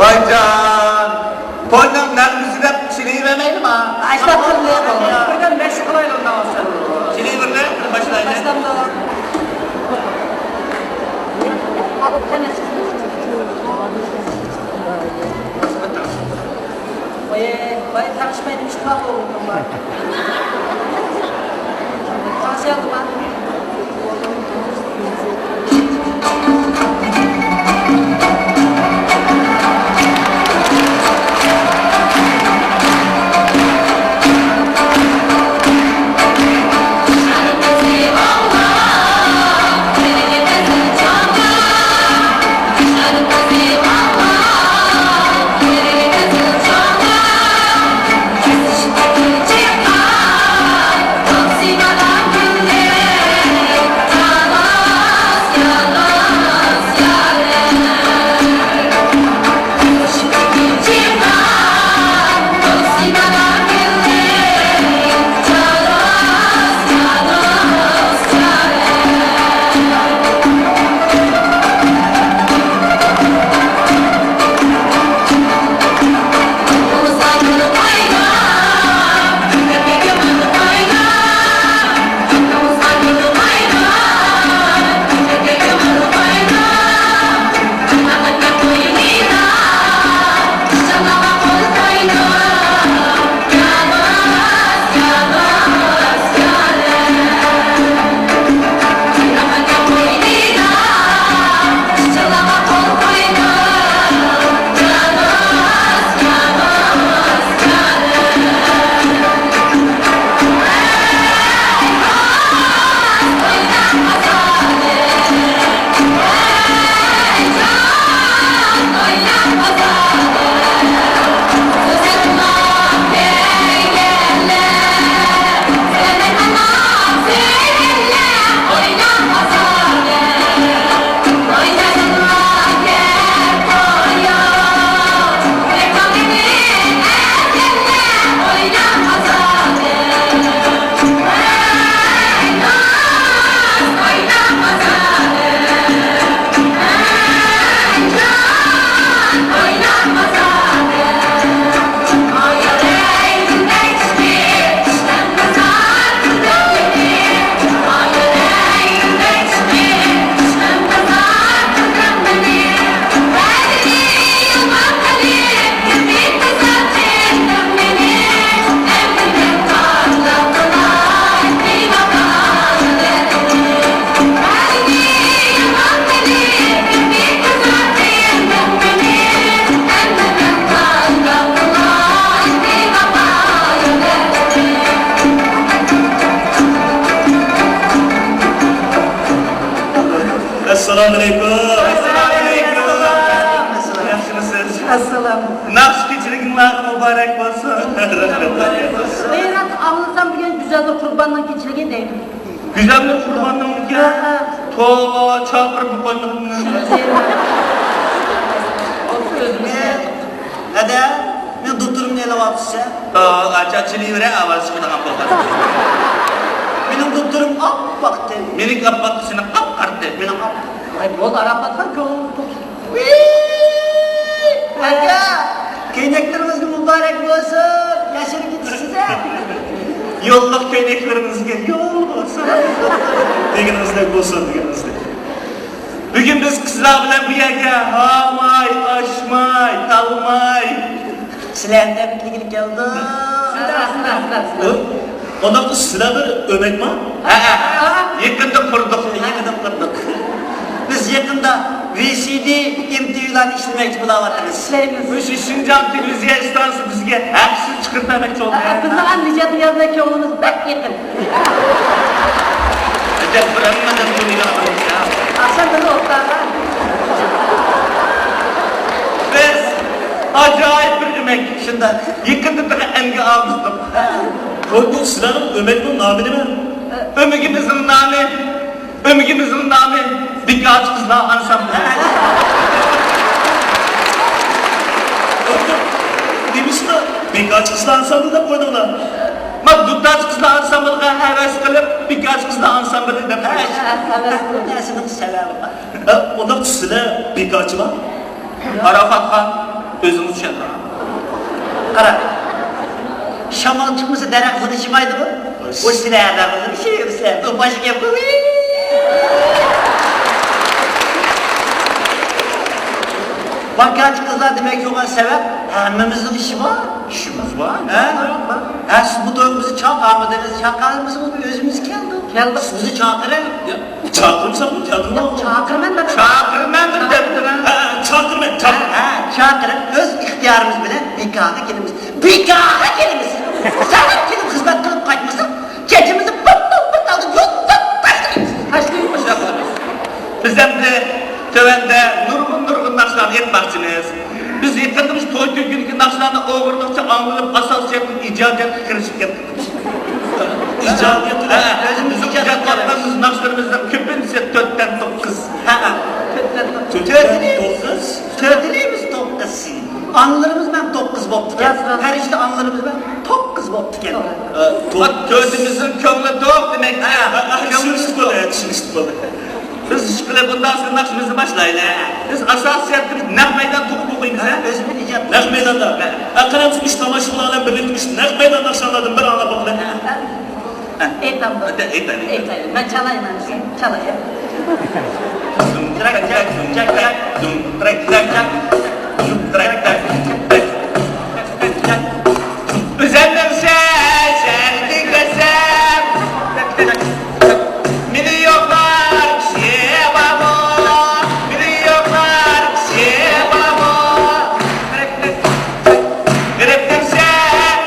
Vay can! Polnam nergisi de çileyi vermeydim ha. Açta fırlayalım. Buradan Meksikalayla ondan olsun. Çileyi verme, başlayın. Baştan da var. Vay tanışmaydım işte bak oldum var. Tanışalım ha. Assalamualaikum. Assalamualaikum. Yaxshimisiz? Assalamu. Naqsh keçiriginlar mübarek olsun. Beyrat ağlırsam bugün güzel de kurbandan geçirgen deydim. Güzel mi kurbandan ki? Tova çapırıp koydum. Nede? Ben doktorum neyle vapsızca? Açaçılığı vere avazı çıkıdan bakar. Benim doktorum ap baktı. Minik kapatısını kap kartı. Benim ap. Ay bol Arap'tan ki onu Aga! Keyneklerimiz mübarek olsun. Yaşır git size. Yolluk köyneklerimizge yol olsun. Deginizde olsun deginizde. Bugün biz kızlar bilen bu yerge hamay, aşmay, talmay. Silahında bitliklik geldi. Ondan da silahları ömek mi? Yakında kurduk. Yakında kurduk. Biz yakında VCD MTV'den işlemek bulavatırız. Bu Şincan Televizyon İstansı bizge hepsini çıkartmamakçı oldu. Kızın anlayacağını yazındaki oğlunuz bek yakın. Acaba bırakmadan bunu yapalım ya. Akşam da ortalar. Biz acayip bir ömek. Şimdi yakında da enge aldık. Bu silahın ömek mi, namini mi? Ömrümüzün namı birkaç kızla ansamblı. Demiş de birkaç kızla ansamblı da koydular. Ma birkaç kızla ansamblıga heves kılıp birkaç kızla ansamblı dedim. Nesinin sebebi var. Onda sizde birkaç var. Arafat Han özümüz şaka. Kara. Şaman çıkmışsa derek konuşmaydı bu. O silahlar bir şey yok silah. O başka yapıyor. Birkaç kızlar demek yok sebep. Hemmimizin işi var. İşimiz var. Ha siz bu doğumuzu çağırmadınız. Çağırmadınız mı? Özümüz geldi. Geldi. Siz bizi çağırın. Çağırırsan mı? Çağırma. Çağırmen ben. Çağırmandır dedim. Çağırma. Çağırın. Öz ihtiyarımız bile nikahına gelimiz. Nikahına gelimiz. Sen kelim hizmet kılıp kaçmasın. Keçimizi pıt aldık. Haşlıymış. Bizden de tövende nurgun naşlarını etmezsiniz. Biz yetkindiğimiz toy tükürükün naşlarını oğurlukça anlayıp asasiyetin icadiyetine kirişip geldik. İcadiyetine. Bizim icadiyetlerimiz naşlarımızdan köpüncesi 4'ten 9. Tördülüğümüz dokuz. Anılarımız ben dokuz boptu gel. Her işte anılarımız ben dokuz boptu gel. Bak gözümüzün kömrü doğuk demek. Şırıştık böyle. Biz işbile bundan sonra nakşımızı başlayın. Biz asasiyetimiz nah meydan topu okuyunuz. Özümün icabı. Nak meydanda. Akaramsın tamaşalarla birlikmiş. Nak meydanda akşamladım bir anla bakın. Ey tamam. Ey tamam. Ben çalayım ben sen. Çalayım. Üzerlerse sen dikesem milyonlar şebabo milyonlar şebabo Greptemse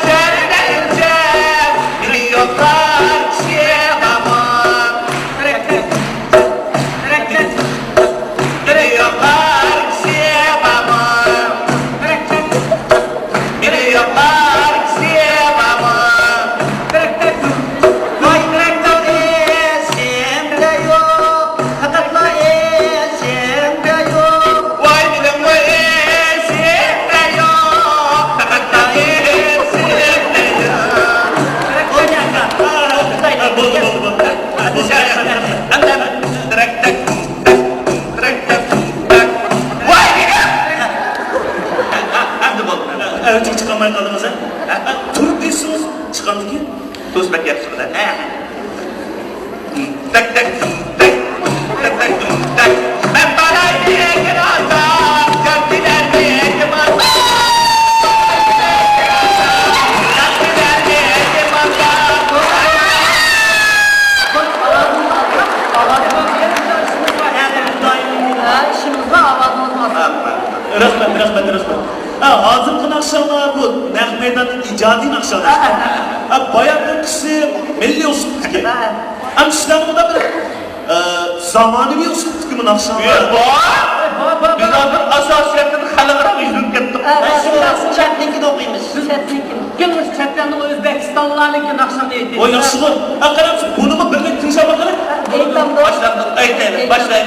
sen dikesem milyonlar şebabo milyonlar şebabo milyonlar şebabo Vay traktör esimde yok. Hakatla esimde yok. Vay bilim vay esimde yok. Hatta esimde yok. Buldu. Vay bilim. Hadi bol. Ercik çıkamayın kadınıza. Turuk değilsiniz. Çıkandı ki. Tuz bek yapsın da. Tak tak tak tak tak tak. Ben bana diye alsam, cantiler diye alsam. Cantiler diye alsam. İşimiz var, avazımız var. Resmen. Ağzım akşamlar bu. Nak meydanın icadi akşamlar. Bayağı bir kişi milli olsun ki. Hem İslam'ı da bir zamanı bir olsun ki akşamlar. Biz artık asasiyetini halıqıra yüzünü kettik. Şimdi çatlinki de okuymuş. Gümüş çatlandı o Özbekistanlılarınki nakşam neydi? O yaşlı. Akaramsın bunu mu birlik tınca bakalım. Ey tamam. Başlandık. Başlayın.